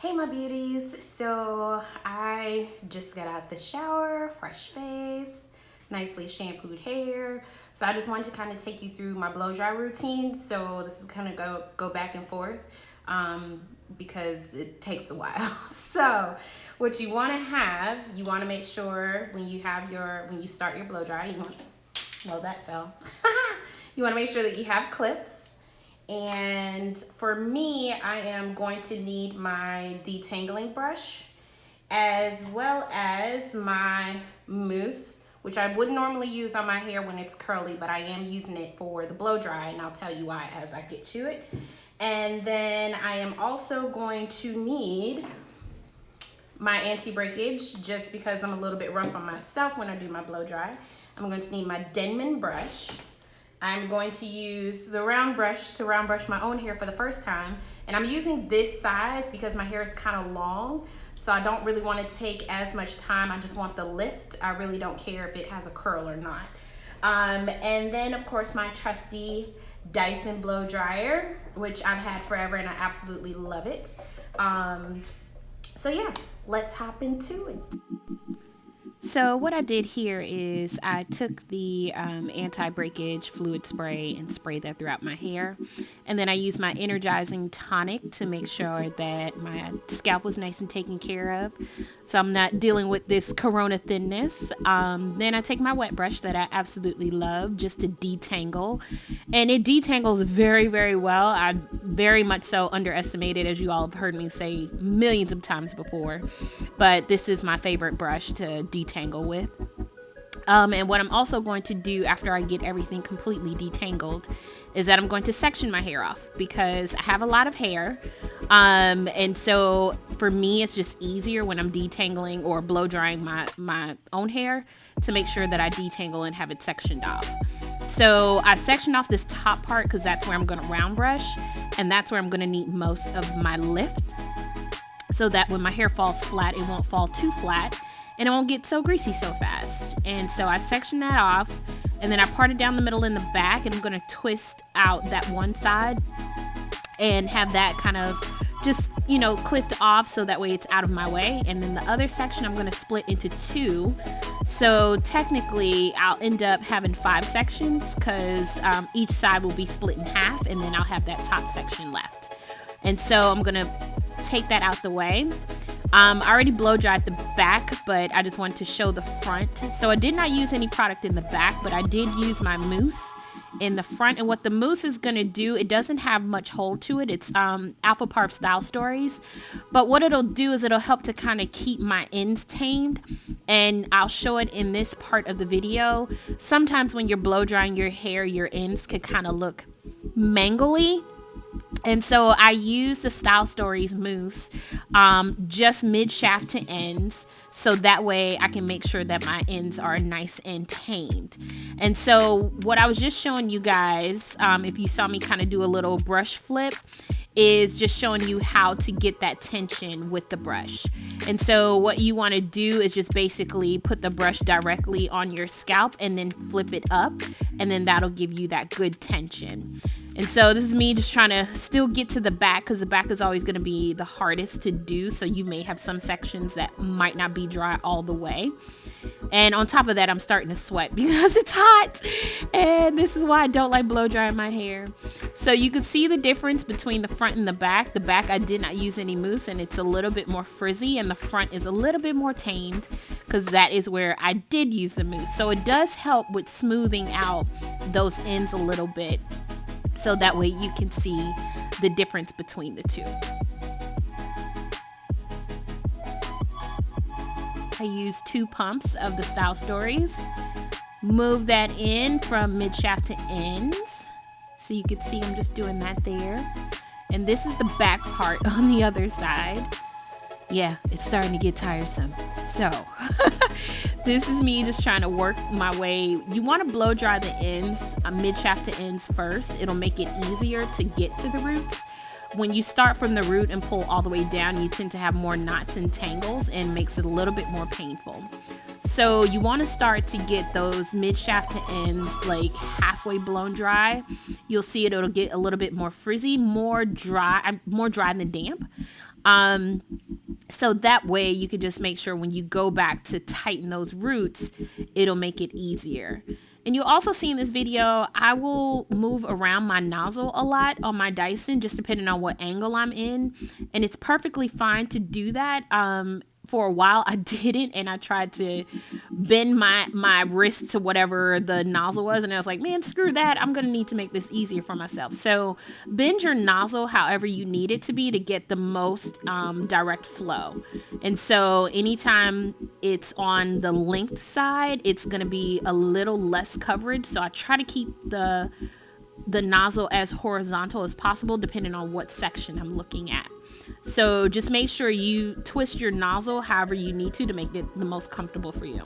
Hey my beauties, so I just got out the shower, fresh face, nicely shampooed hair. So I just wanted to kind of take you through my blow dry routine. So this is kind of go back and forth because it takes a while. So what you want to have, you want to make sure when you start your blow dry, well that fell. You want to make sure that you have clips. And for me, I am going to need my detangling brush as well as my mousse, which I wouldn't normally use on my hair when it's curly, but I am using it for the blow dry, and I'll tell you why as I get to it. And then I am also going to need my anti-breakage, just because I'm a little bit rough on myself when I do my blow dry. I'm going to need my Denman brush. I'm going to use the round brush to round brush my own hair for the first time. And I'm using this size because my hair is kind of long. So I don't really want to take as much time. I just want the lift. I really don't care if it has a curl or not. And then of course my trusty Dyson blow dryer, which I've had forever and I absolutely love it. So yeah, let's hop into it. So what I did here is I took the anti-breakage fluid spray and sprayed that throughout my hair. And then I used my energizing tonic to make sure that my scalp was nice and taken care of, so I'm not dealing with this corona thinness. Then I take my wet brush that I absolutely love just to detangle. And it detangles very, very well. I very much so underestimated, as you all have heard me say millions of times before. But this is my favorite brush to detangle with. And what I'm also going to do after I get everything completely detangled is that I'm going to section my hair off, because I have a lot of hair. And so for me, it's just easier when I'm detangling or blow drying my own hair to make sure that I detangle and have it sectioned off. So I sectioned off this top part because that's where I'm going to round brush, and that's where I'm going to need most of my lift, so that when my hair falls flat, it won't fall too flat and it won't get so greasy so fast. And so I sectioned that off, and then I parted down the middle and the back, and I'm going to twist out that one side and have that kind of just, clipped off so that way it's out of my way. And then the other section I'm going to split into two. So technically I'll end up having 5 sections, because each side will be split in half, and then I'll have that top section left. And so I'm going to take that out the way. I already blow dried the back, but I just wanted to show the front. So I did not use any product in the back, but I did use my mousse in the front. And what the mousse is going to do, it doesn't have much hold to it. It's Alpha Parv Style Stories. But what it'll do is it'll help to kind of keep my ends tamed. And I'll show it in this part of the video. Sometimes when you're blow drying your hair, your ends could kind of look mangly. And so I use the Style Stories Mousse just mid shaft to ends, so that way I can make sure that my ends are nice and tamed. And so what I was just showing you guys, if you saw me kind of do a little brush flip, is just showing you how to get that tension with the brush. And so what you want to do is just basically put the brush directly on your scalp and then flip it up, and then that'll give you that good tension. And so this is me just trying to still get to the back, because the back is always going to be the hardest to do. So you may have some sections that might not be dry all the way. And on top of that, I'm starting to sweat because it's hot. And this is why I don't like blow drying my hair. So you can see the difference between the front and the back. The back, I did not use any mousse, and it's a little bit more frizzy. And the front is a little bit more tamed, because that is where I did use the mousse. So it does help with smoothing out those ends a little bit, so that way you can see the difference between the two. I used 2 pumps of the Style Stories. Move that in from mid shaft to ends. So you can see I'm just doing that there. And this is the back part on the other side. Yeah, it's starting to get tiresome. So this is me just trying to work my way. You want to blow dry the ends, mid shaft to ends first. It'll make it easier to get to the roots. When you start from the root and pull all the way down, you tend to have more knots and tangles, and makes it a little bit more painful. So you want to start to get those mid shaft to ends like halfway blown dry. You'll see it'll get a little bit more frizzy, more dry than damp. So that way you could just make sure when you go back to tighten those roots, it'll make it easier. And you'll also see in this video, I will move around my nozzle a lot on my Dyson, just depending on what angle I'm in. And it's perfectly fine to do that. For a while I didn't, and I tried to bend my wrist to whatever the nozzle was, and I was like, man, screw that, I'm gonna need to make this easier for myself. So bend your nozzle however you need it to be to get the most direct flow. And so anytime it's on the length side, it's gonna be a little less coverage, so I try to keep the nozzle as horizontal as possible depending on what section I'm looking at. So just make sure you twist your nozzle however you need to make it the most comfortable for you.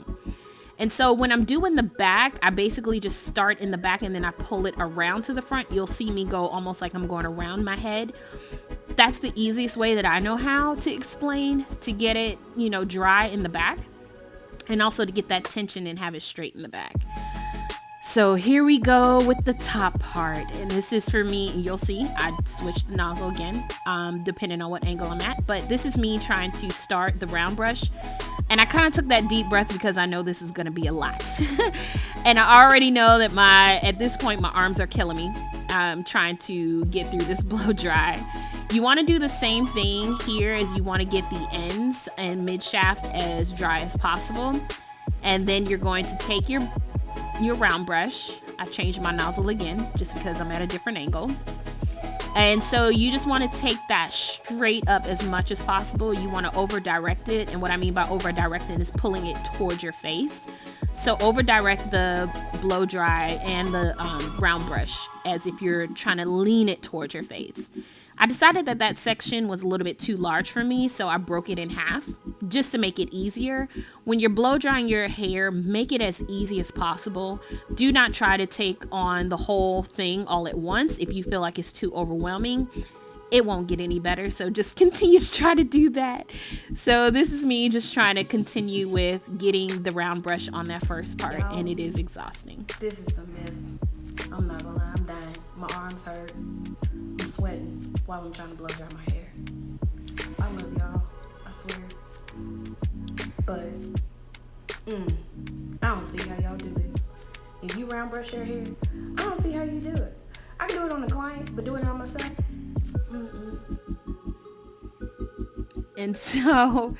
And so when I'm doing the back, I basically just start in the back and then I pull it around to the front. You'll see me go almost like I'm going around my head. That's the easiest way that I know how to explain to get it, dry in the back, and also to get that tension and have it straight in the back. So here we go with the top part, and this is for me. You'll see I switched the nozzle again, depending on what angle I'm at, but this is me trying to start the round brush, and I kind of took that deep breath because I know this is going to be a lot. And I already know that at this point my arms are killing me. I'm trying to get through this blow dry. You want to do the same thing here, as you want to get the ends and mid shaft as dry as possible. And then you're going to take your round brush. I changed my nozzle again just because I'm at a different angle. And so you just want to take that straight up as much as possible. You want to over direct it. And what I mean by over directing is pulling it towards your face. So over direct the blow dry and the round brush as if you're trying to lean it towards your face. I decided that section was a little bit too large for me, so I broke it in half just to make it easier. When you're blow drying your hair, make it as easy as possible. Do not try to take on the whole thing all at once. If you feel like it's too overwhelming, it won't get any better. So just continue to try to do that. So this is me just trying to continue with getting the round brush on that first part, and it is exhausting. This is a mess. I'm not gonna lie, I'm dying. My arms hurt. I'm sweating while I'm trying to blow dry my hair. I love y'all, I swear. But I don't see how y'all do this. If you round brush your hair, I don't see how you do it. I can do it on a client, but doing it on myself, And so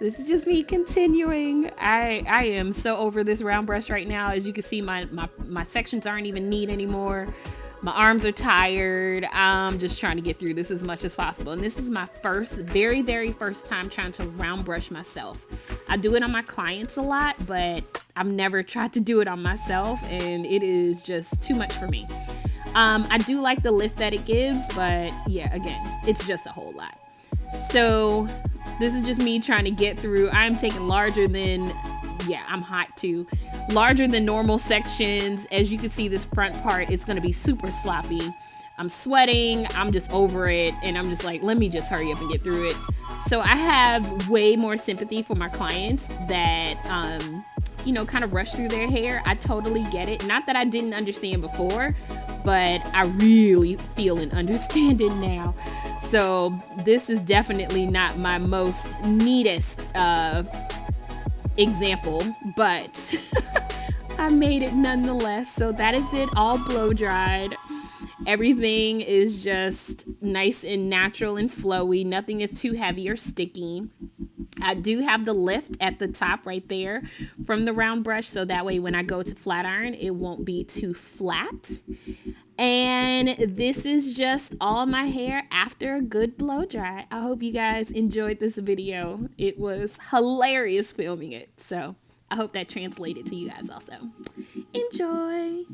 this is just me continuing. I am so over this round brush right now. As you can see, my sections aren't even neat anymore. My arms are tired. I'm just trying to get through this as much as possible. And this is my very, very first time trying to round brush myself. I do it on my clients a lot, but I've never tried to do it on myself, and it is just too much for me. I do like the lift that it gives, but yeah, again, it's just a whole lot. So this is just me trying to get through. I'm taking larger than normal sections. As you can see, this front part, it's going to be super sloppy. I'm sweating. I'm just over it. And I'm just like, let me just hurry up and get through it. So I have way more sympathy for my clients that, kind of rush through their hair. I totally get it. Not that I didn't understand before, but I really feel and understand it now. So this is definitely not my most neatest example, but I made it nonetheless. So that is it, all blow dried. Everything is just nice and natural and flowy. Nothing is too heavy or sticky. I do have the lift at the top right there from the round brush, so that way when I go to flat iron, it won't be too flat. And this is just all my hair after a good blow dry. I hope you guys enjoyed this video. It was hilarious filming it, so I hope that translated to you guys also. Enjoy!